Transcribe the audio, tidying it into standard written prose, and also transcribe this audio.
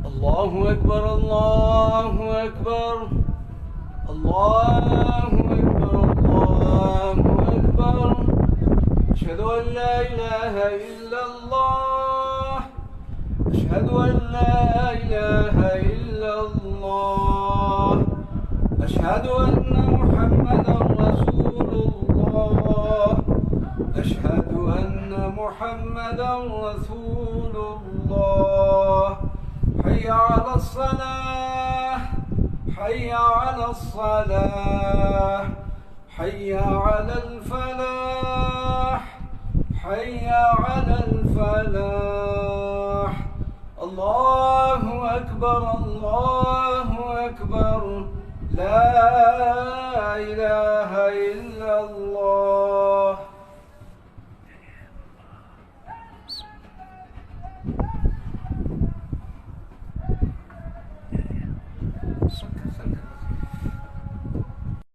الله أكبر الله أكبر الله أكبر الله أكبر. أشهد أن لا إله إلا الله أشهد أن لا إله إلا الله أشهد أن محمدا رسول الله أشهد أن محمدا رسول الله. حي على الصلاة حي على الصلاة حي على الفلاح حي على الفلاح. الله أكبر الله أكبر لا إله إلا الله.